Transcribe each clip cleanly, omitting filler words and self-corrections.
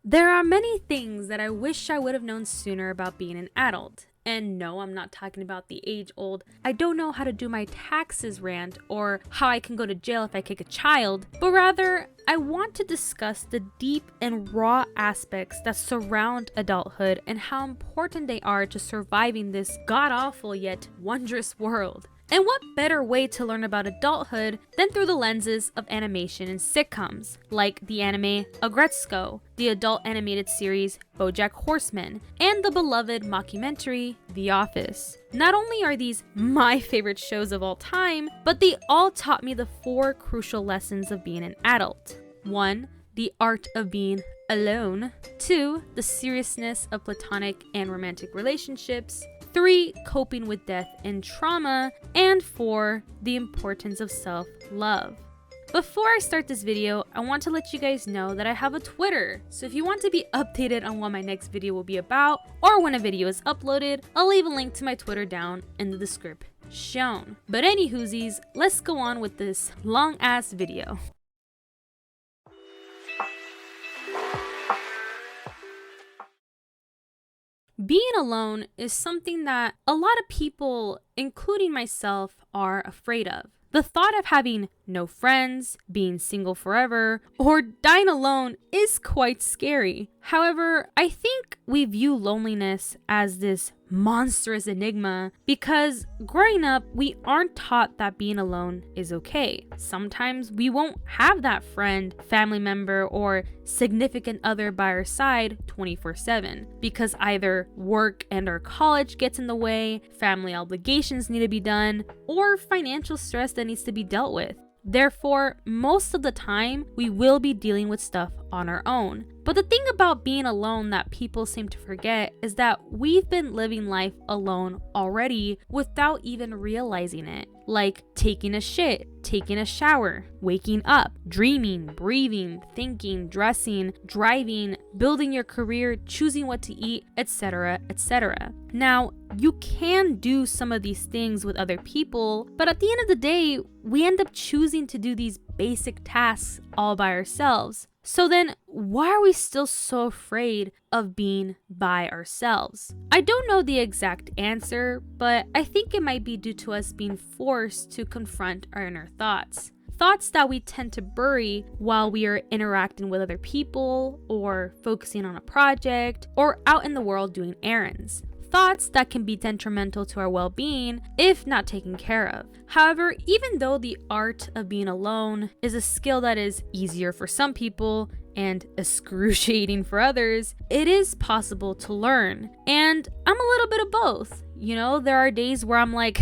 There are many things that I wish I would have known sooner about being an adult. And no, I'm not talking about the age-old I don't know how to do my taxes rant or how I can go to jail if I kick a child, but rather I want to discuss the deep and raw aspects that surround adulthood and how important they are to surviving this god-awful yet wondrous world. And what better way to learn about adulthood than through the lenses of animation and sitcoms, like the anime Aggretsuko, the adult animated series Bojack Horseman, and the beloved mockumentary The Office. Not only are these my favorite shows of all time, but they all taught me the 4 crucial lessons of being an adult. 1. The art of being alone. 2. The seriousness of platonic and romantic relationships. 3. Coping with death and trauma. And 4. The importance of self-love. Before I start this video, I want to let you guys know that I have a Twitter. So if you want to be updated on what my next video will be about, or when a video is uploaded, I'll leave a link to my Twitter down in the description. But anywhoosies, let's go on with this long ass video. Being alone is something that a lot of people, including myself, are afraid of. The thought of having no friends, being single forever, or dying alone is quite scary. However, I think we view loneliness as this monstrous enigma because growing up, we aren't taught that being alone is okay. Sometimes we won't have that friend, family member, or significant other by our side 24/7 because either work and or college gets in the way, family obligations need to be done, or financial stress that needs to be dealt with. Therefore, most of the time, we will be dealing with stuff on our own. But the thing about being alone that people seem to forget is that we've been living life alone already without even realizing it. Like taking a shit, taking a shower, waking up, dreaming, breathing, thinking, dressing, driving, building your career, choosing what to eat, etc., etc. Now, you can do some of these things with other people, but at the end of the day, we end up choosing to do these basic tasks all by ourselves. So then, why are we still so afraid of being by ourselves? I don't know the exact answer, but I think it might be due to us being forced to confront our inner thoughts. Thoughts that we tend to bury while we are interacting with other people, or focusing on a project, or out in the world doing errands. Thoughts that can be detrimental to our well-being if not taken care of. However, even though the art of being alone is a skill that is easier for some people and excruciating for others, it is possible to learn. And I'm a little bit of both. You know, there are days where I'm like,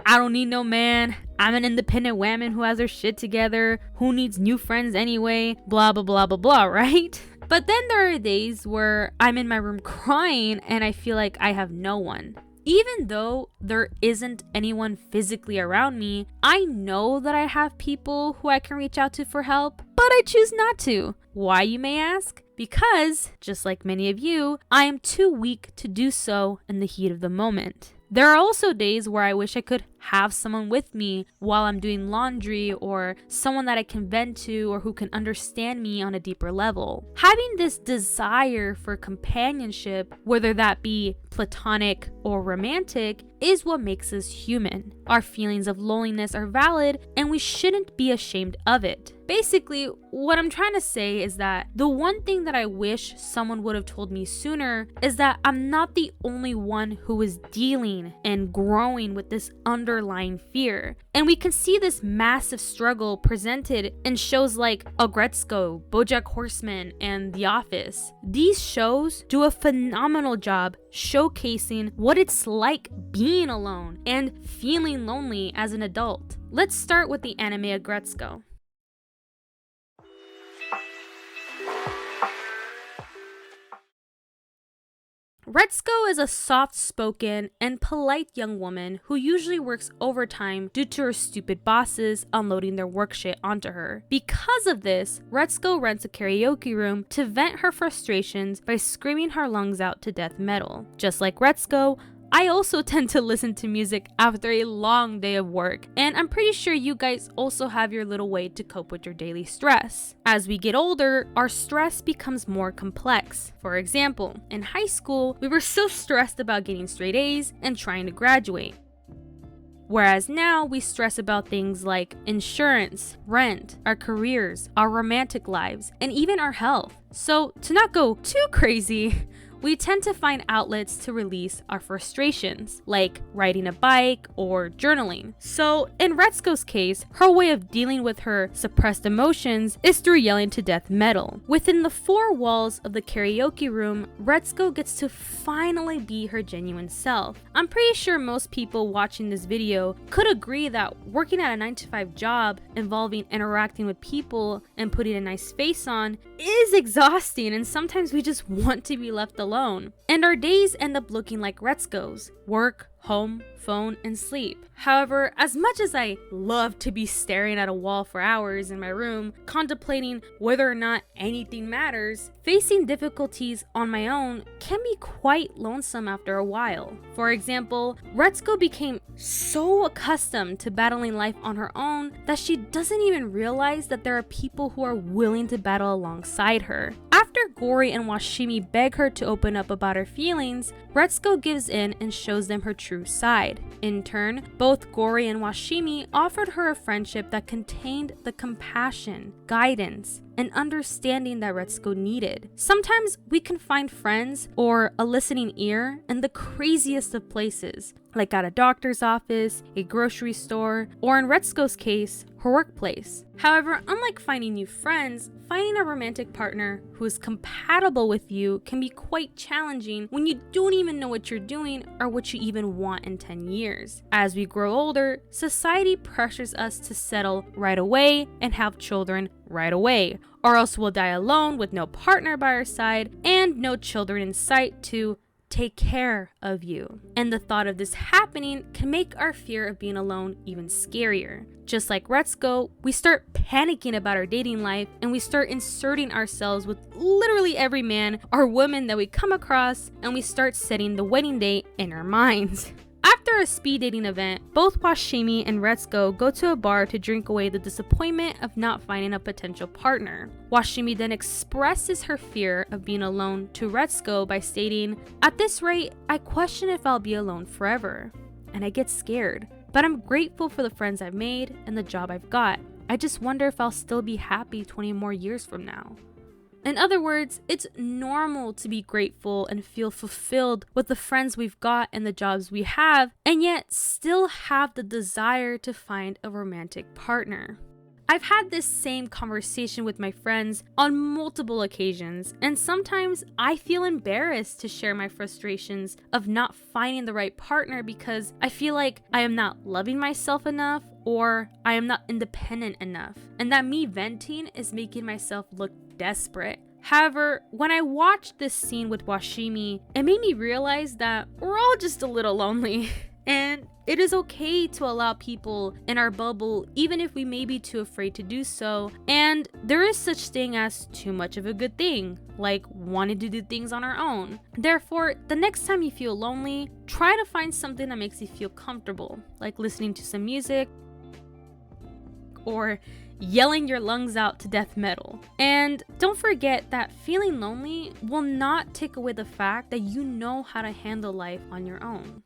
I don't need no man. I'm an independent woman who has her shit together. Who needs new friends anyway? Blah, blah, blah, blah, blah, right? But then there are days where I'm in my room crying and I feel like I have no one. Even though there isn't anyone physically around me, I know that I have people who I can reach out to for help, but I choose not to. Why, you may ask? Because, just like many of you, I am too weak to do so in the heat of the moment. There are also days where I wish I could have someone with me while I'm doing laundry, or someone that I can vent to or who can understand me on a deeper level. Having this desire for companionship, whether that be platonic or romantic, is what makes us human. Our feelings of loneliness are valid and we shouldn't be ashamed of it. Basically, what I'm trying to say is that the one thing that I wish someone would have told me sooner is that I'm not the only one who is dealing and growing with this underlying fear. And we can see this massive struggle presented in shows like Aggretsuko, Bojack Horseman, and The Office. These shows do a phenomenal job showcasing what it's like being alone and feeling lonely as an adult. Let's start with the anime Aggretsuko. Retsuko is a soft-spoken and polite young woman who usually works overtime due to her stupid bosses unloading their work shit onto her. Because of this, Retsuko rents a karaoke room to vent her frustrations by screaming her lungs out to death metal. Just like Retsuko, I also tend to listen to music after a long day of work, and I'm pretty sure you guys also have your little way to cope with your daily stress. As we get older, our stress becomes more complex. For example, in high school, we were so stressed about getting straight A's and trying to graduate. Whereas now we stress about things like insurance, rent, our careers, our romantic lives, and even our health. So to not go too crazy, we tend to find outlets to release our frustrations, like riding a bike or journaling. So in Retsuko's case, her way of dealing with her suppressed emotions is through yelling to death metal. Within the four walls of the karaoke room, Retsuko gets to finally be her genuine self. I'm pretty sure most people watching this video could agree that working at a 9-to-5 job involving interacting with people and putting a nice face on is exhausting, and sometimes we just want to be left alone. And our days end up looking like Retsuko's: work, home, phone, and sleep. However, as much as I love to be staring at a wall for hours in my room, contemplating whether or not anything matters, facing difficulties on my own can be quite lonesome after a while. For example, Retsuko became so accustomed to battling life on her own that she doesn't even realize that there are people who are willing to battle alongside her. After Gori and Washimi beg her to open up about her feelings, Retsuko gives in and shows them her true side. In turn, both Gori and Washimi offered her a friendship that contained the compassion, guidance, and understanding that Retsuko needed. Sometimes we can find friends or a listening ear in the craziest of places, like at a doctor's office, a grocery store, or in Retsuko's case, her workplace. However, unlike finding new friends, finding a romantic partner who is compatible with you can be quite challenging when you don't even know what you're doing or what you even want in 10 years. As we grow older, society pressures us to settle right away and have children right away, or else we'll die alone with no partner by our side and no children in sight to take care of you. And the thought of this happening can make our fear of being alone even scarier. Just like Retsuko, we start panicking about our dating life and we start inserting ourselves with literally every man or woman that we come across, and we start setting the wedding date in our minds. After a speed dating event, both Washimi and Retsuko go to a bar to drink away the disappointment of not finding a potential partner. Washimi then expresses her fear of being alone to Retsuko by stating, "At this rate, I question if I'll be alone forever, and I get scared. But I'm grateful for the friends I've made and the job I've got. I just wonder if I'll still be happy 20 more years from now." In other words, it's normal to be grateful and feel fulfilled with the friends we've got and the jobs we have, and yet still have the desire to find a romantic partner. I've had this same conversation with my friends on multiple occasions, and sometimes I feel embarrassed to share my frustrations of not finding the right partner because I feel like I am not loving myself enough or I am not independent enough, and that me venting is making myself look desperate. However, when I watched this scene with Washimi, it made me realize that we're all just a little lonely. And it is okay to allow people in our bubble, even if we may be too afraid to do so. And there is such thing as too much of a good thing, like wanting to do things on our own. Therefore, the next time you feel lonely, try to find something that makes you feel comfortable, like listening to some music or yelling your lungs out to death metal. And don't forget that feeling lonely will not take away the fact that you know how to handle life on your own.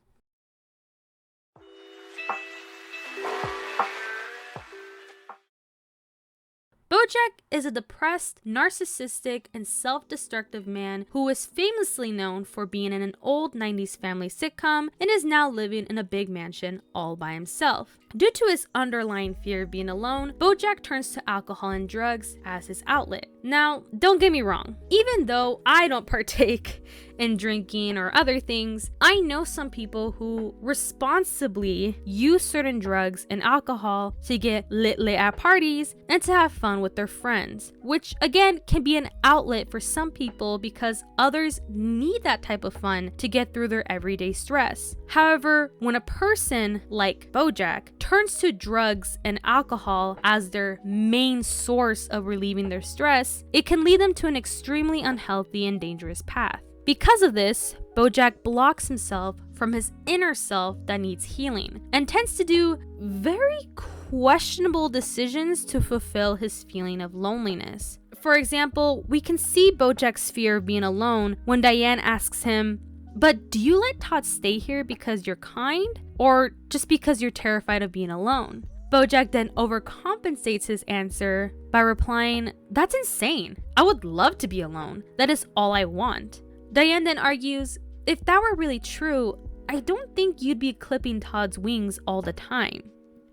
Bojack is a depressed, narcissistic, and self-destructive man who is famously known for being in an old 90s family sitcom and is now living in a big mansion all by himself. Due to his underlying fear of being alone, Bojack turns to alcohol and drugs as his outlet. Now, don't get me wrong, even though I don't partake in drinking or other things, I know some people who responsibly use certain drugs and alcohol to get lit at parties and to have fun with their friends, which again can be an outlet for some people because others need that type of fun to get through their everyday stress. However, when a person like Bojack turns to drugs and alcohol as their main source of relieving their stress, it can lead them to an extremely unhealthy and dangerous path. Because of this, Bojack blocks himself from his inner self that needs healing and tends to do very questionable decisions to fulfill his feeling of loneliness. For example, we can see Bojack's fear of being alone when Diane asks him, "But do you let Todd stay here because you're kind, or just because you're terrified of being alone?" Bojack then overcompensates his answer by replying, "That's insane. I would love to be alone. That is all I want." Diane then argues, "If that were really true, I don't think you'd be clipping Todd's wings all the time."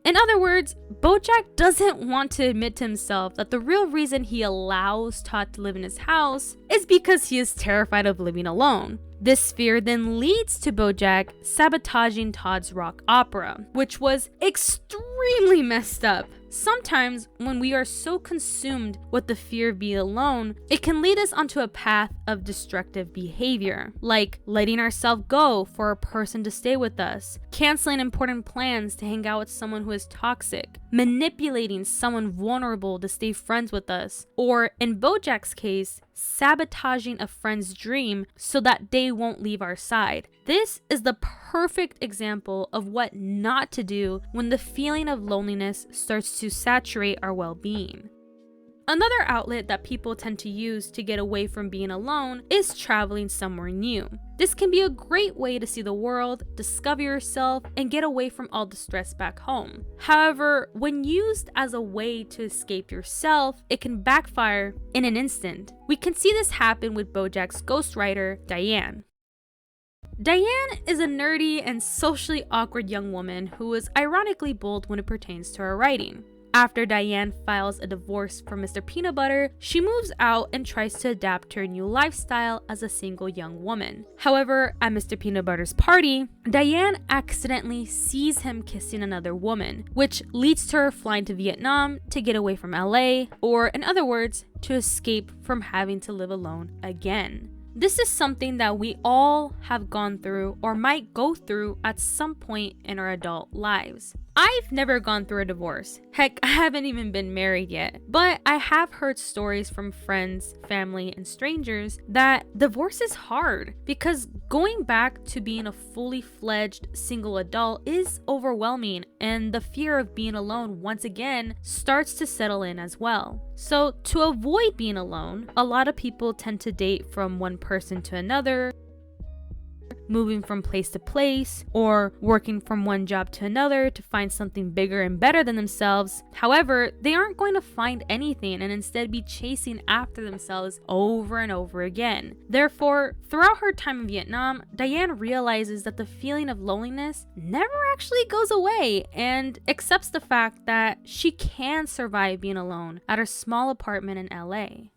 In other words, Bojack doesn't want to admit to himself that the real reason he allows Todd to live in his house is because he is terrified of living alone. This fear then leads to Bojack sabotaging Todd's rock opera, which was extremely messed up. Sometimes when we are so consumed with the fear of being alone, it can lead us onto a path of destructive behavior, like letting ourselves go for a person to stay with us, canceling important plans to hang out with someone who is toxic, manipulating someone vulnerable to stay friends with us, or in Bojack's case, sabotaging a friend's dream so that they won't leave our side. This is the perfect example of what not to do when the feeling of loneliness starts to saturate our well-being. Another outlet that people tend to use to get away from being alone is traveling somewhere new. This can be a great way to see the world, discover yourself, and get away from all the stress back home. However, when used as a way to escape yourself, it can backfire in an instant. We can see this happen with Bojack's ghostwriter, Diane. Diane is a nerdy and socially awkward young woman who is ironically bold when it pertains to her writing. After Diane files a divorce from Mr. Peanut Butter, she moves out and tries to adapt to her new lifestyle as a single young woman. However, at Mr. Peanut Butter's party, Diane accidentally sees him kissing another woman, which leads to her flying to Vietnam to get away from LA, or in other words, to escape from having to live alone again. This is something that we all have gone through or might go through at some point in our adult lives. I've never gone through a divorce. Heck, I haven't even been married yet. But I have heard stories from friends, family, and strangers that divorce is hard because going back to being a fully fledged single adult is overwhelming, and the fear of being alone once again starts to settle in as well. So to avoid being alone, a lot of people tend to date from one person to another, moving from place to place, or working from one job to another to find something bigger and better than themselves. However, they aren't going to find anything and instead be chasing after themselves over and over again. Therefore, throughout her time in Vietnam, Diane realizes that the feeling of loneliness never actually goes away and accepts the fact that she can survive being alone at her small apartment in LA.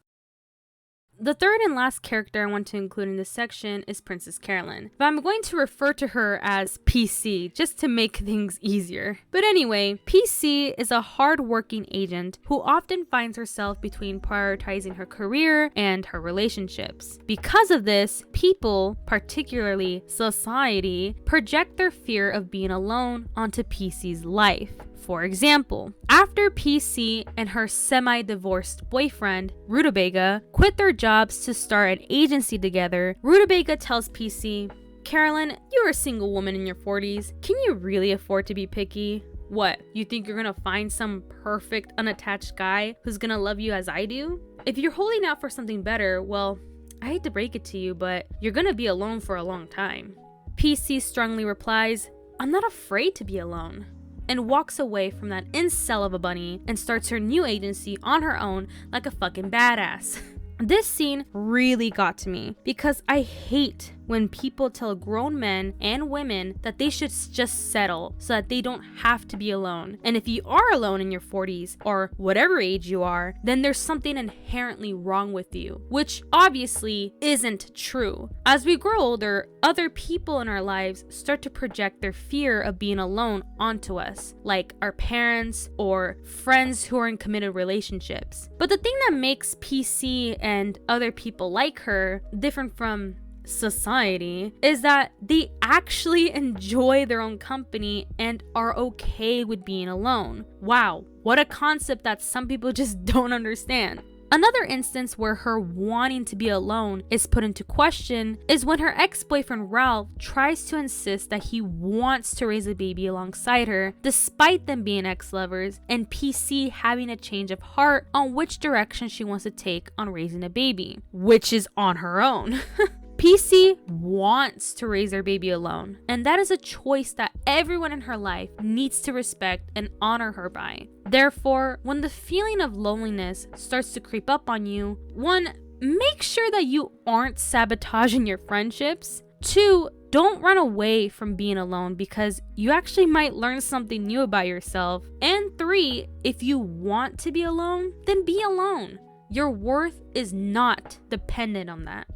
The third and last character I want to include in this section is Princess Carolyn, but I'm going to refer to her as PC just to make things easier. But anyway, PC is a hard-working agent who often finds herself between prioritizing her career and her relationships. Because of this, people, particularly society, project their fear of being alone onto PC's life. For example, after PC and her semi-divorced boyfriend, Rutabaga, quit their jobs to start an agency together, Rutabaga tells PC, "Carolyn, you're a single woman in your 40s. Can you really afford to be picky? What, you think you're gonna find some perfect unattached guy who's gonna love you as I do? If you're holding out for something better, well, I hate to break it to you, but you're gonna be alone for a long time." PC strongly replies, "I'm not afraid to be alone," and walks away from that incel of a bunny and starts her new agency on her own like a fucking badass. This scene really got to me because I hate when people tell grown men and women that they should just settle so that they don't have to be alone. And if you are alone in your 40s or whatever age you are, then there's something inherently wrong with you, which obviously isn't true. As we grow older, other people in our lives start to project their fear of being alone onto us, like our parents or friends who are in committed relationships. But the thing that makes PC and other people like her different from society is that they actually enjoy their own company and are okay with being alone. Wow, what a concept that some people just don't understand. Another instance where her wanting to be alone is put into question is when her ex-boyfriend Ralph tries to insist that he wants to raise a baby alongside her, despite them being ex-lovers, and PC having a change of heart on which direction she wants to take on raising a baby, which is on her own. PC wants to raise their baby alone, and that is a choice that everyone in her life needs to respect and honor her by. Therefore, when the feeling of loneliness starts to creep up on you, 1, make sure that you aren't sabotaging your friendships. 2, don't run away from being alone because you actually might learn something new about yourself. And 3, if you want to be alone, then be alone. Your worth is not dependent on that.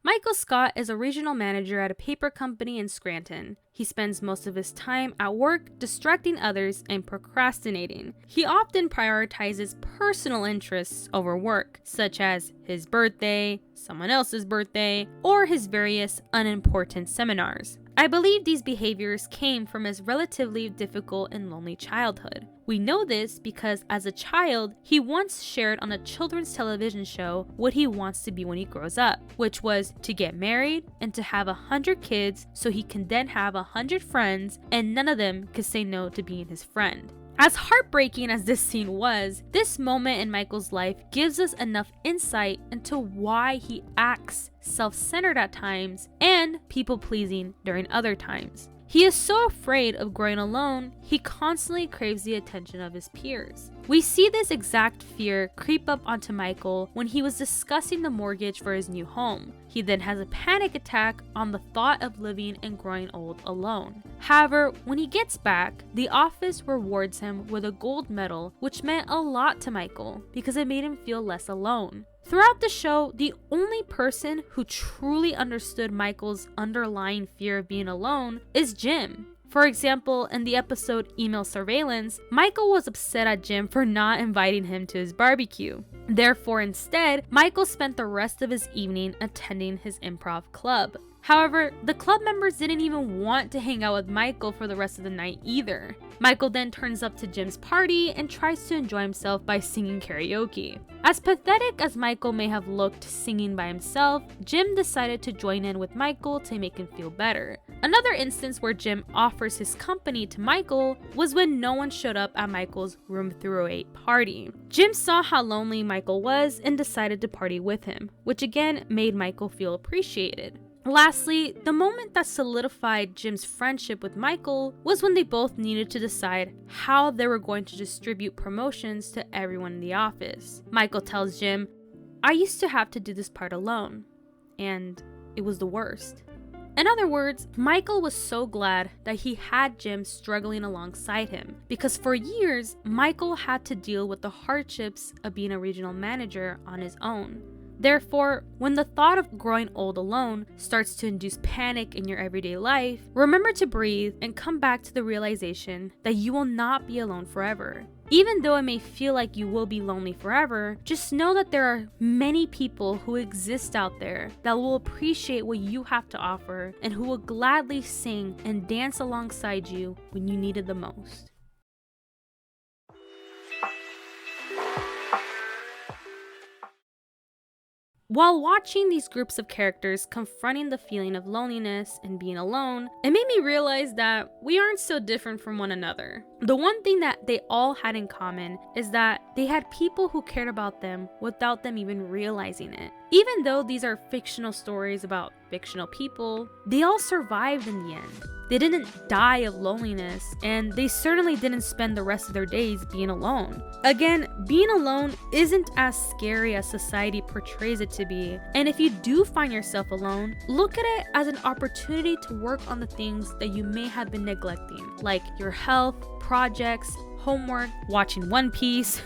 Michael Scott is a regional manager at a paper company in Scranton. He spends most of his time at work distracting others and procrastinating. He often prioritizes personal interests over work, such as his birthday, someone else's birthday, or his various unimportant seminars. I believe these behaviors came from his relatively difficult and lonely childhood. We know this because as a child, he once shared on a children's television show what he wants to be when he grows up, which was to get married and to have 100 kids so he can then have 100 friends and none of them could say no to being his friend. As heartbreaking as this scene was, this moment in Michael's life gives us enough insight into why he acts self-centered at times and people-pleasing during other times. He is so afraid of growing alone, he constantly craves the attention of his peers. We see this exact fear creep up onto Michael when he was discussing the mortgage for his new home. He then has a panic attack on the thought of living and growing old alone. However, when he gets back, the office rewards him with a gold medal, which meant a lot to Michael because it made him feel less alone. Throughout the show, the only person who truly understood Michael's underlying fear of being alone is Jim. For example, in the episode Email Surveillance, Michael was upset at Jim for not inviting him to his barbecue. Therefore, instead, Michael spent the rest of his evening attending his improv club. However, the club members didn't even want to hang out with Michael for the rest of the night either. Michael then turns up to Jim's party and tries to enjoy himself by singing karaoke. As pathetic as Michael may have looked singing by himself, Jim decided to join in with Michael to make him feel better. Another instance where Jim offers his company to Michael was when no one showed up at Michael's Room 308 party. Jim saw how lonely Michael was and decided to party with him, which again made Michael feel appreciated. Lastly, the moment that solidified Jim's friendship with Michael was when they both needed to decide how they were going to distribute promotions to everyone in the office. Michael tells Jim, "I used to have to do this part alone, and it was the worst." In other words, Michael was so glad that he had Jim struggling alongside him, because for years, Michael had to deal with the hardships of being a regional manager on his own. Therefore, when the thought of growing old alone starts to induce panic in your everyday life, remember to breathe and come back to the realization that you will not be alone forever. Even though it may feel like you will be lonely forever, just know that there are many people who exist out there that will appreciate what you have to offer and who will gladly sing and dance alongside you when you need it the most. While watching these groups of characters confronting the feeling of loneliness and being alone, it made me realize that we aren't so different from one another. The one thing that they all had in common is that they had people who cared about them without them even realizing it. Even though these are fictional stories about fictional people, they all survived in the end. They didn't die of loneliness, and they certainly didn't spend the rest of their days being alone. Again, being alone isn't as scary as society portrays it to be, and if you do find yourself alone, look at it as an opportunity to work on the things that you may have been neglecting, like your health, projects, homework, watching One Piece,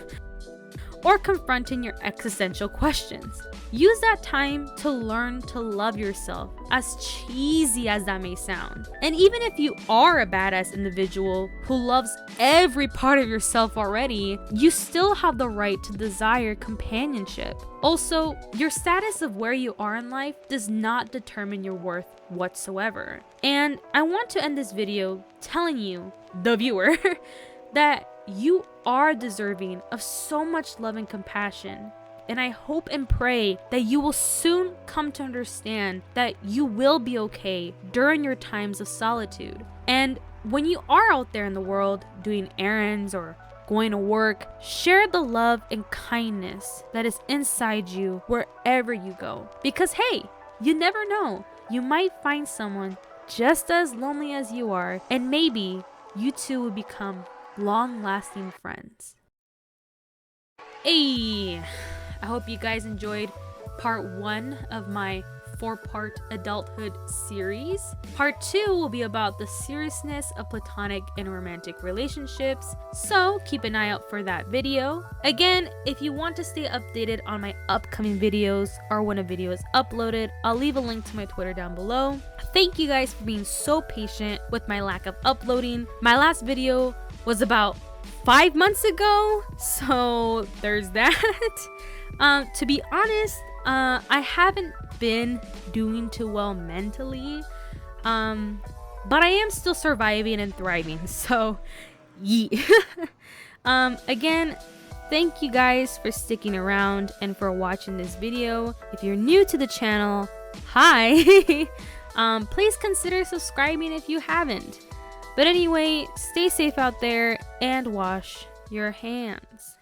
or confronting your existential questions. Use that time to learn to love yourself, as cheesy as that may sound. And even if you are a badass individual who loves every part of yourself already, you still have the right to desire companionship. Also, your status of where you are in life does not determine your worth whatsoever. And I want to end this video telling you, the viewer, that you are deserving of so much love and compassion. And I hope and pray that you will soon come to understand that you will be okay during your times of solitude. And when you are out there in the world doing errands or going to work, share the love and kindness that is inside you wherever you go. Because hey, you never know. You might find someone just as lonely as you are, and maybe you two will become long-lasting friends. Hey, I hope you guys enjoyed part 1 of my 4-part adulthood series. Part 2 will be about the seriousness of platonic and romantic relationships, so keep an eye out for that video. Again, if you want to stay updated on my upcoming videos or when a video is uploaded, I'll leave a link to my Twitter down below. Thank you guys for being so patient with my lack of uploading. My last video was about 5 months ago, so there's that. To be honest, I haven't been doing too well mentally, but I am still surviving and thriving, so yeah. Again, thank you guys for sticking around and for watching this video. If you're new to the channel, hi. Please consider subscribing if you haven't. But anyway, stay safe out there and wash your hands.